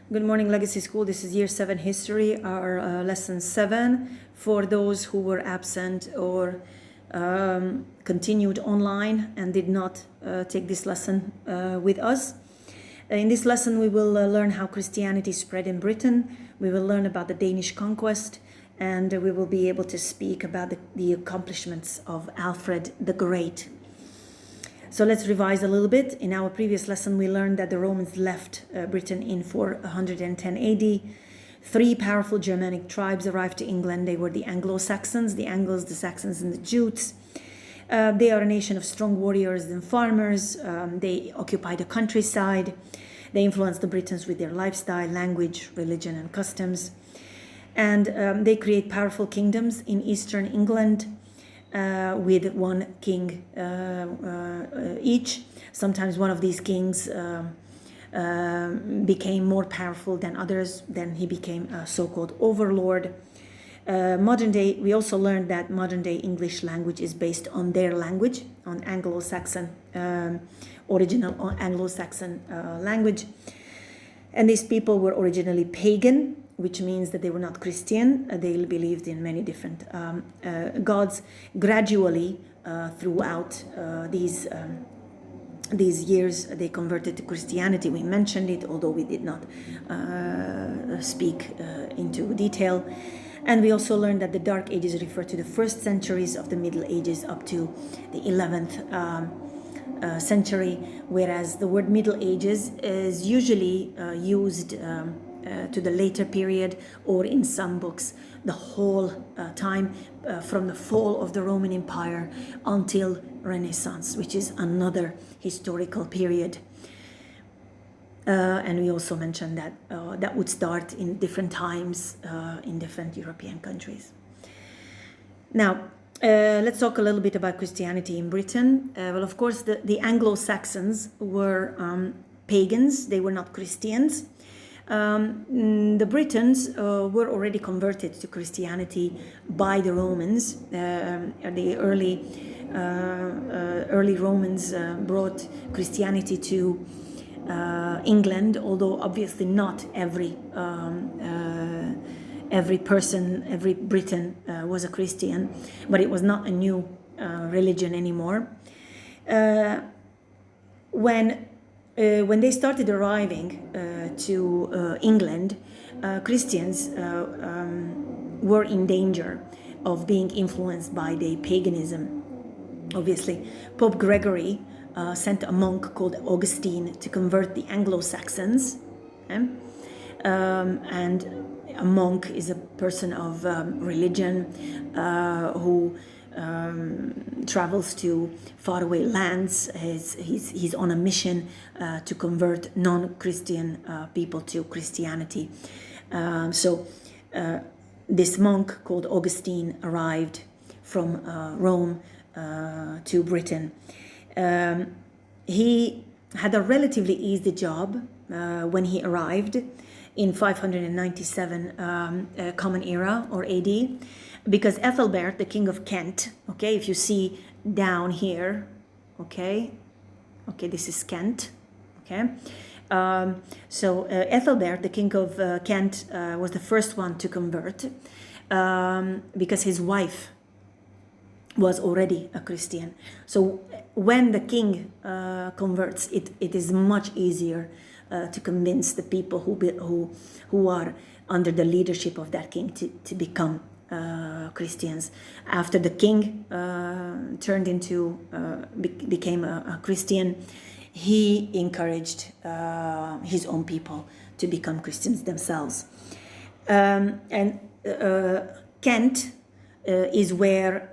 Good morning, Legacy School. This is Year 7 History, our Lesson 7 for those who were absent or continued online and did not take this lesson with us. In this lesson, we will learn how Christianity spread in Britain. We will learn about the Danish conquest, and we will be able to speak about the accomplishments of Alfred the Great. So let's revise a little bit. In our previous lesson, we learned that the Romans left Britain in 410 AD. Three powerful Germanic tribes arrived to England. They were the Anglo-Saxons, the Angles, the Saxons, and the Jutes. They are a nation of strong warriors and farmers. They occupied the countryside. They influenced the Britons with their lifestyle, language, religion, and customs. And they create powerful kingdoms in eastern England, with one king each. Sometimes one of these kings became more powerful than others. Then he became a so-called overlord. Modern day, we also learned that modern day English language is based on their language, on Anglo-Saxon, original Anglo-Saxon language. And these people were originally pagan, which means that they were not Christian. They believed in many different gods. Gradually, throughout these years, they converted to Christianity. We mentioned it, although we did not speak into detail. And we also learned that the Dark Ages refer to the first centuries of the Middle Ages up to the 11th century, whereas the word Middle Ages is usually used to the later period, or in some books, the whole time from the fall of the Roman Empire until Renaissance, which is another historical period. And we also mentioned that that would start in different times in different European countries. Now, let's talk a little bit about Christianity in Britain. Well, of course, the Anglo-Saxons were pagans. They were not Christians. The Britons were already converted to Christianity by the Romans. The early Romans brought Christianity to England, although obviously not every person, every Briton was a Christian, but it was not a new religion anymore. When they started arriving to England, Christians were in danger of being influenced by the paganism. Obviously, Pope Gregory sent a monk called Augustine to convert the Anglo-Saxons. And a monk is a person of religion who travels to faraway lands. He's on a mission to convert non-Christian people to Christianity. So this monk called Augustine arrived from Rome to Britain. He had a relatively easy job when he arrived in 597 Common Era or AD, because Ethelbert, the king of Kent, okay, if you see down here, okay, this is Kent, okay. So Ethelbert, the king of Kent, was the first one to convert because his wife was already a Christian. So when the king converts, it is much easier to convince the people who are under the leadership of that king to become Christians. After the king became a Christian, he encouraged his own people to become Christians themselves. And Kent is where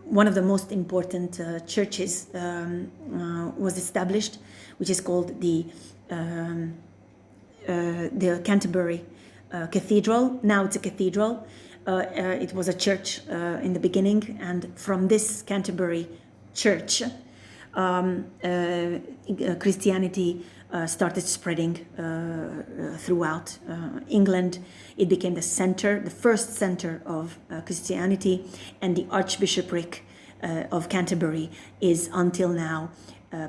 one of the most important churches was established, which is called the Canterbury Cathedral. Now it's a cathedral. It was a church in the beginning, and from this Canterbury church, Christianity started spreading throughout England. It became the first center of Christianity, and the Archbishopric of Canterbury is until now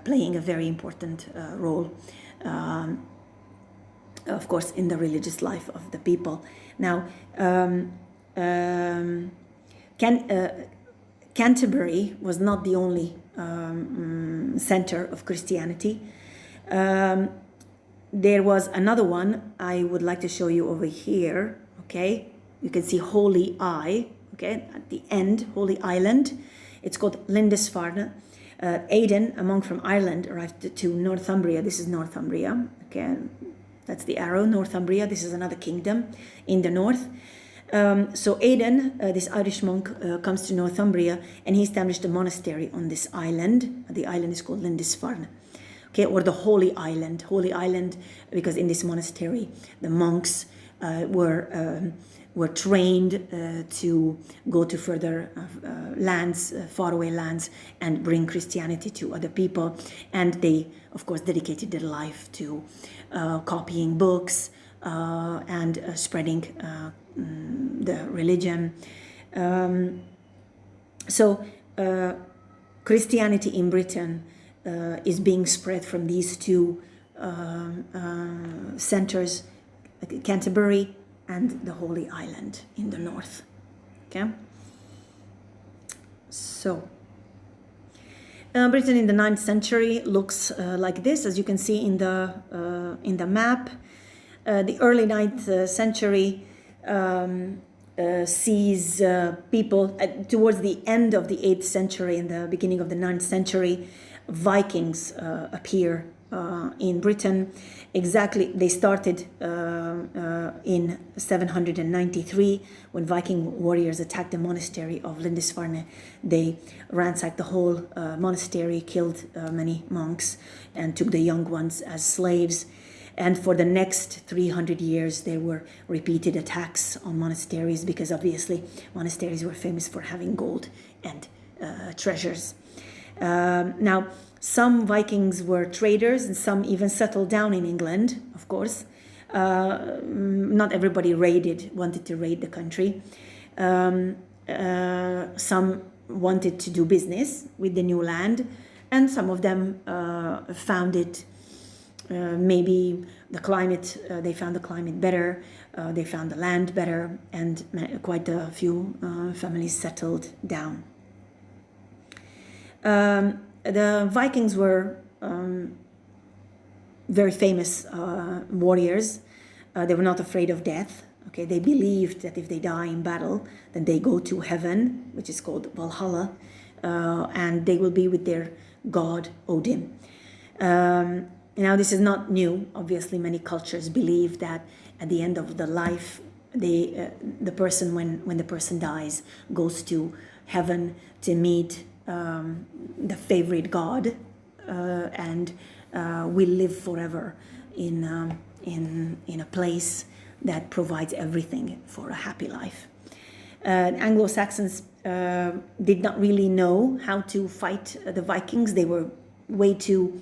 playing a very important role of course, in the religious life of the people. Now, Canterbury was not the only center of Christianity. There was another one I would like to show you over here. Okay, you can see Holy Eye. Okay, at the end, Holy Island. It's called Lindisfarne. Aidan, a monk from Ireland, arrived to Northumbria. This is Northumbria. Okay, that's the arrow, Northumbria. This is another kingdom in the north. So Aidan, this Irish monk, comes to Northumbria, and he established a monastery on this island. The island is called Lindisfarne, okay, or the Holy Island. Holy Island, because in this monastery, the monks were trained to go to further lands, faraway lands, and bring Christianity to other people. And they, of course, dedicated their life to copying books and spreading the religion. So Christianity in Britain is being spread from these two centers, Canterbury and the Holy Island in the north. Okay. So Britain in the 9th century looks like this, as you can see in the map. The early 9th century sees people towards the end of the 8th century and the beginning of the 9th century. Vikings appear in Britain. Exactly, they started in 793 when Viking warriors attacked the monastery of Lindisfarne. They ransacked the whole monastery, killed many monks, and took the young ones as slaves. And for the next 300 years, there were repeated attacks on monasteries because obviously monasteries were famous for having gold and treasures. Now, some Vikings were traders and some even settled down in England, of course. Not everybody wanted to raid the country. Some wanted to do business with the new land, and some of them found it maybe the climate, they found the climate better, they found the land better, and quite a few families settled down. The Vikings were very famous warriors. They were not afraid of death. Okay, they believed that if they die in battle, then they go to heaven, which is called Valhalla, and they will be with their god Odin. Now, this is not new. Obviously, many cultures believe that at the end of the life, the person, when the person dies, goes to heaven to meet the favorite god, and will live forever in a place that provides everything for a happy life. Anglo-Saxons did not really know how to fight the Vikings. They were way too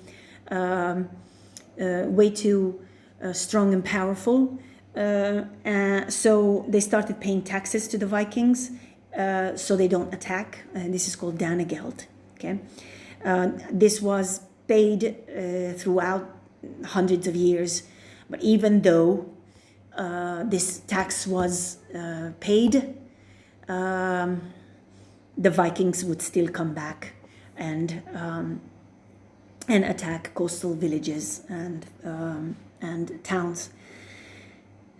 strong and powerful. So they started paying taxes to the Vikings so they don't attack. This is called Danegeld. Okay, this was paid throughout hundreds of years, but even though this tax was paid, the Vikings would still come back and attack coastal villages and towns.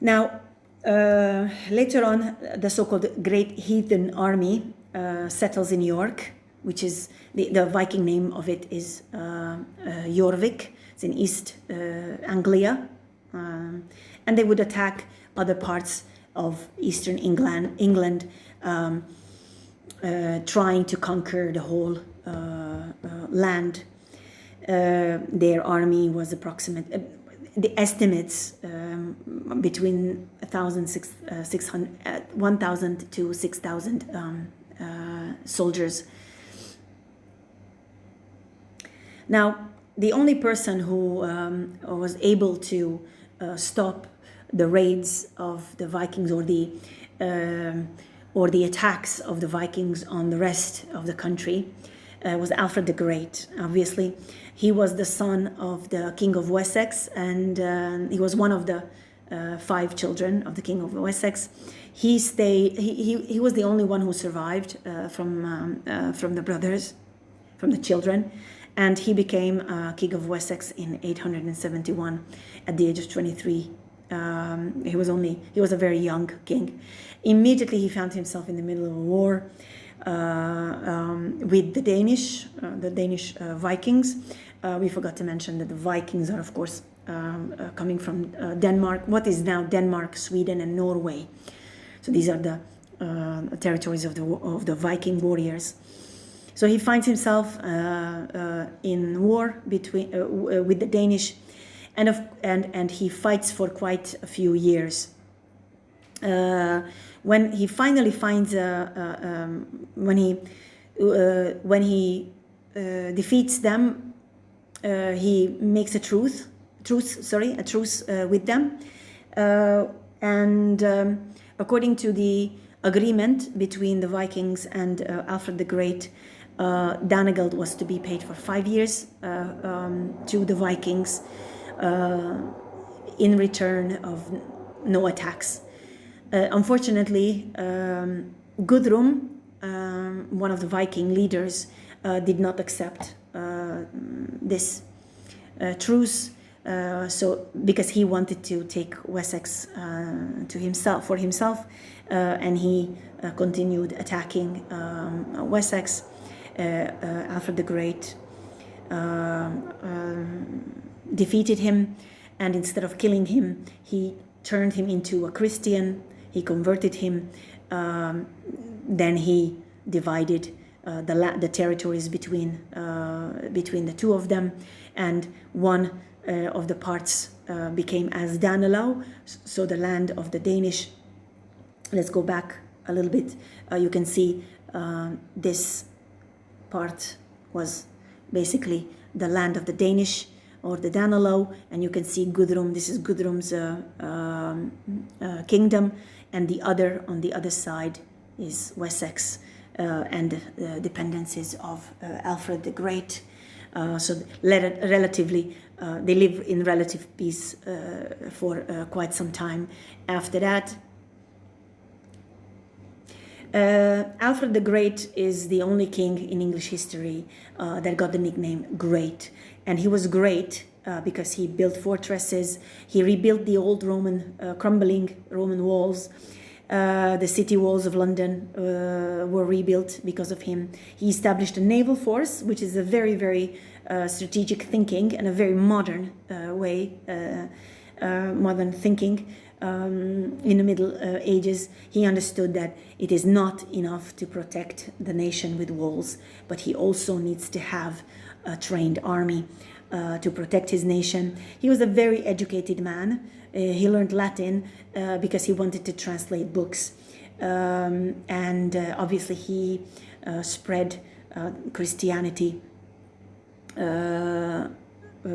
Now, later on, the so-called Great Heathen Army settles in York, which is the Viking name of it is Jorvik. It's in East Anglia, and they would attack other parts of eastern England, trying to conquer the whole land. Their army was the estimates between 1,000 to 6,000 soldiers. Now, the only person who was able to stop the raids of the Vikings or the attacks of the Vikings on the rest of the country was Alfred the Great. Obviously, He was the son of the King of Wessex, and he was one of the 5 children of the King of Wessex. He was the only one who survived from the brothers, from the children, and he became King of Wessex in 871 at the age of 23. He was a very young king. Immediately he found himself in the middle of a war with the Danish Vikings. We forgot to mention that the Vikings are, of course, coming from Denmark, what is now Denmark, Sweden, and Norway. So these are the territories of the Viking warriors. So he finds himself in war with the Danish, and he fights for quite a few years. When he finally finds when he defeats them, he makes a truce with them, and according to the agreement between the Vikings and Alfred the Great, Danegeld was to be paid for 5 years to the Vikings in return of no attacks. Unfortunately, Guthrum, one of the Viking leaders, did not accept this truce, so because he wanted to take Wessex for himself, and he continued attacking Wessex. Alfred the Great defeated him, and instead of killing him, he turned him into a Christian. He converted him. Then he divided the territories between the two of them, and one of the parts became as Danelaw, so the land of the Danish. Let's go back a little bit. You can see this part was basically the land of the Danish, or the Danelaw, and you can see Guthrum. This is Guthrum's kingdom, and on the other side is Wessex and the dependencies of Alfred the Great. So relatively, they live in relative peace for quite some time after that. Alfred the Great is the only king in English history that got the nickname Great, and he was great because he built fortresses. He rebuilt the old crumbling Roman walls. The city walls of London were rebuilt because of him. He established a naval force, which is a very, very strategic thinking and a very modern modern thinking. In the Middle Ages, he understood that it is not enough to protect the nation with walls, but he also needs to have a trained army to protect his nation. He was a very educated man. He learned Latin because he wanted to translate books, and obviously he spread Christianity in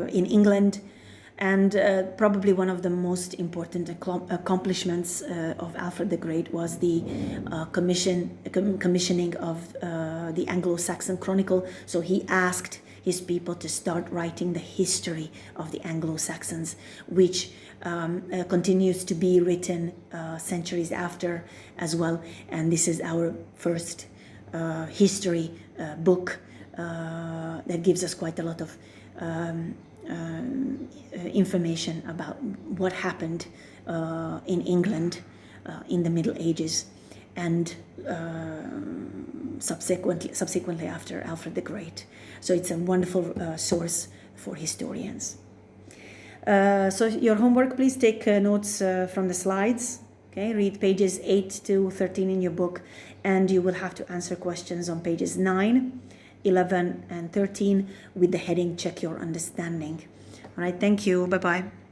England. And probably one of the most important accomplishments of Alfred the Great was the commissioning of the Anglo-Saxon Chronicle. So he asked his people to start writing the history of the Anglo-Saxons, which continues to be written centuries after as well. And this is our first history book that gives us quite a lot of information about what happened in England in the Middle Ages, and subsequently after Alfred the Great. So it's a wonderful source for historians. So your homework, please take notes from the slides. Okay, read pages 8 to 13 in your book, and you will have to answer questions on pages 9, 11, and 13 with the heading Check Your Understanding. All right, thank you. Bye-bye.